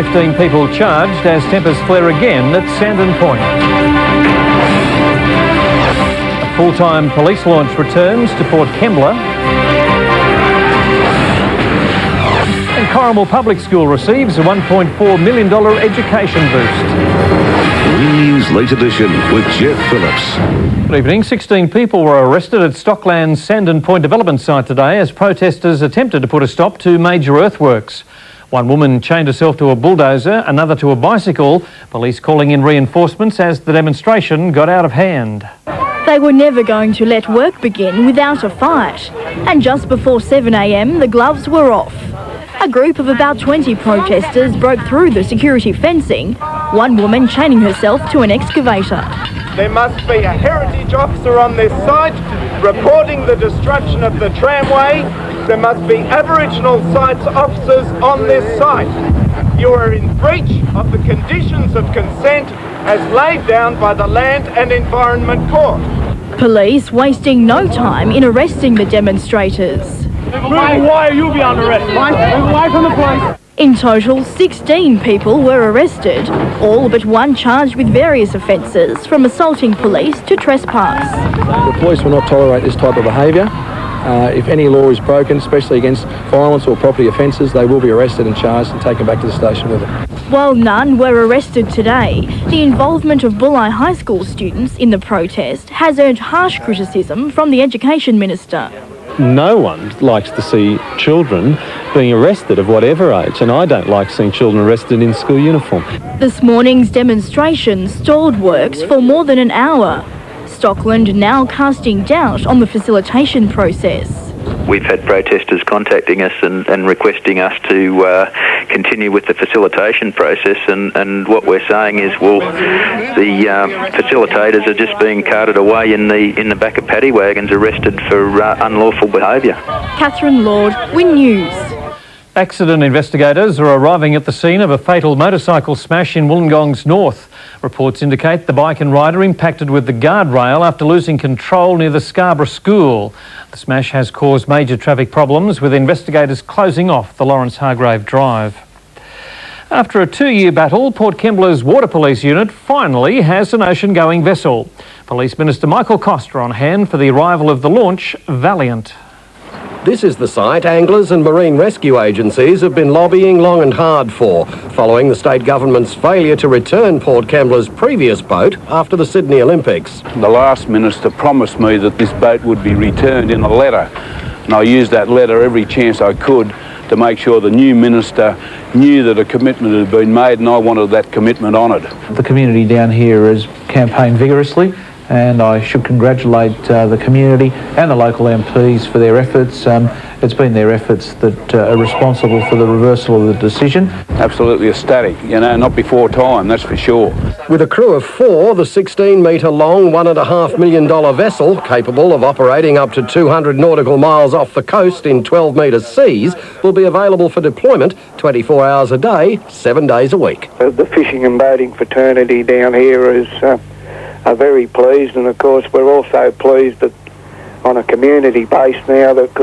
15 people charged as tempers flare again at Sandon Point. A full-time police launch returns to Port Kembla. And Corrimal Public School receives a $1.4 million education boost. News Late Edition with Geoff Phillips. Good evening. 16 people were arrested at Stockland's Sandon Point development site today as protesters attempted to put a stop to major earthworks. One woman chained herself to a bulldozer, another to a bicycle. Police calling in reinforcements as the demonstration got out of hand. They were never going to let work begin without a fight. And just before 7 a.m, the gloves were off. A group of about 20 protesters broke through the security fencing, one woman chaining herself to an excavator. There must be a heritage officer on this site reporting the destruction of the tramway. There must be Aboriginal sites officers on this site. You are in breach of the conditions of consent as laid down by the Land and Environment Court. Police wasting no time in arresting the demonstrators. Why are you beyond arrest? Move away from the place. In total, 16 people were arrested, all but one charged with various offences, from assaulting police to trespass. The police will not tolerate this type of behaviour. If any law is broken, especially against violence or property offences, they will be arrested and charged and taken back to the station with them. While none were arrested today, the involvement of Bulletin High School students in the protest has earned harsh criticism from the Education Minister. No one likes to see children being arrested of whatever age, and I don't like seeing children arrested in school uniform. This morning's demonstration stalled works for more than an hour. Stockland now casting doubt on the facilitation process. We've had protesters contacting us and requesting us to continue with the facilitation process, and what we're saying is, well, the facilitators are just being carted away in the back of paddy wagons, arrested for unlawful behaviour. Catherine Lord, Win News. Accident investigators are arriving at the scene of a fatal motorcycle smash in Wollongong's north. Reports indicate the bike and rider impacted with the guardrail after losing control near the Scarborough School. The smash has caused major traffic problems, with investigators closing off the Lawrence Hargrave Drive. After a 2-year battle, Port Kembla's Water Police unit finally has an ocean-going vessel. Police Minister Michael Costa on hand for the arrival of the launch Valiant. This is the site anglers and marine rescue agencies have been lobbying long and hard for, following the state government's failure to return Port Kembla's previous boat after the Sydney Olympics. The last minister promised me that this boat would be returned in a letter, and I used that letter every chance I could to make sure the new minister knew that a commitment had been made, and I wanted that commitment honoured. The community down here has campaigned vigorously, and I should congratulate the community and the local MPs for their efforts. It's been their efforts that are responsible for the reversal of the decision. Absolutely ecstatic, you know, not before time, that's for sure. With a crew of 4, the 16-metre-long, $1.5 million vessel, capable of operating up to 200 nautical miles off the coast in 12-metre seas, will be available for deployment 24 hours a day, 7 days a week. The fishing and boating fraternity down here are very pleased, and of course we're also pleased that on a community base now that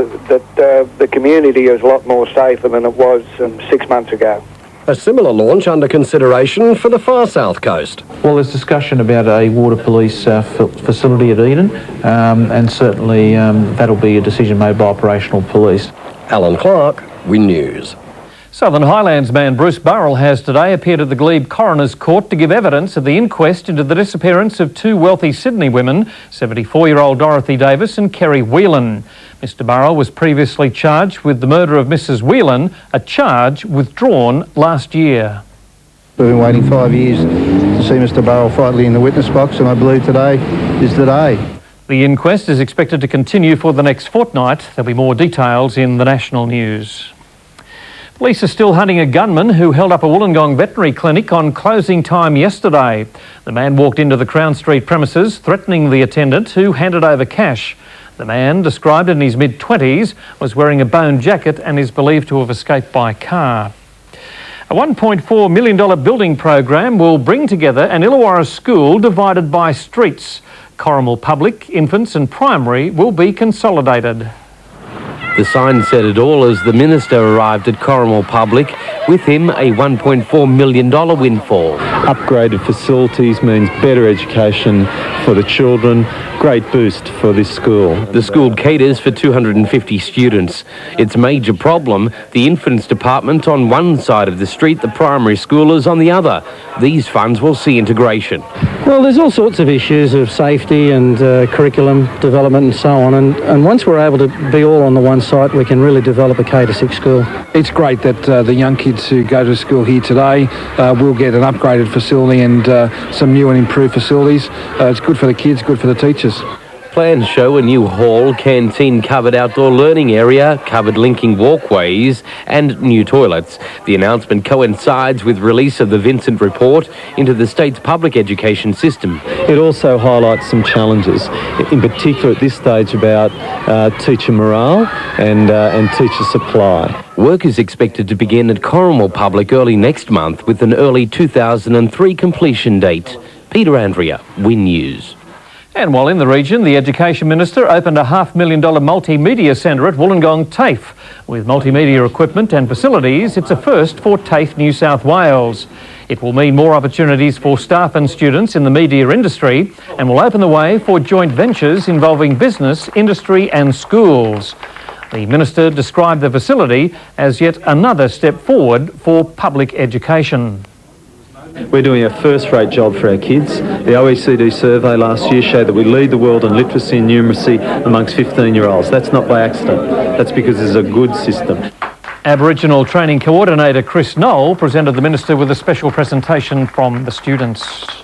the community is a lot more safer than it was 6 months ago. A similar launch under consideration for the far south coast. Well, there's discussion about a water police facility at Eden, and certainly that'll be a decision made by operational police. Alan Clark, Win News. Southern Highlands man Bruce Burrell has today appeared at the Glebe Coroner's Court to give evidence at the inquest into the disappearance of 2 wealthy Sydney women, 74-year-old Dorothy Davis and Kerry Whelan. Mr Burrell was previously charged with the murder of Mrs Whelan, a charge withdrawn last year. We've been waiting 5 years to see Mr Burrell finally in the witness box, and I believe today is the day. The inquest is expected to continue for the next fortnight. There'll be more details in the national news. Police are still hunting a gunman who held up a Wollongong veterinary clinic on closing time yesterday. The man walked into the Crown Street premises, threatening the attendant, who handed over cash. The man, described in his mid-20s, was wearing a bone jacket and is believed to have escaped by car. A $1.4 million building program will bring together an Illawarra school divided by streets. Corrimal Public, Infants and Primary will be consolidated. The sign said it all as the minister arrived at Corrimal Public With him, a $1.4 million windfall. Upgraded facilities means better education for the children, great boost for this school. The school caters for 250 students. Its major problem, the infants department on one side of the street, the primary schoolers on the other. These funds will see integration. Well, there's all sorts of issues of safety and curriculum development and so on, and once we're able to be all on the one site, we can really develop a K-6 school. It's great that the young kids who go to school here today will get an upgraded facility and some new and improved facilities. It's good for the kids, good for the teachers. Plans show a new hall, canteen, covered outdoor learning area, covered linking walkways and new toilets. The announcement coincides with release of the Vincent Report into the state's public education system. It also highlights some challenges, in particular at this stage about teacher morale and teacher supply. Work is expected to begin at Corrimal Public early next month with an early 2003 completion date. Peter Andrea, Win News. And while in the region, the Education Minister opened a $500,000 multimedia centre at Wollongong TAFE. With multimedia equipment and facilities, it's a first for TAFE New South Wales. It will mean more opportunities for staff and students in the media industry and will open the way for joint ventures involving business, industry and schools. The Minister described the facility as yet another step forward for public education. We're doing a first-rate job for our kids. The OECD survey last year showed that we lead the world in literacy and numeracy amongst 15-year-olds. That's not by accident. That's because there's a good system. Aboriginal Training Coordinator Chris Knoll presented the Minister with a special presentation from the students.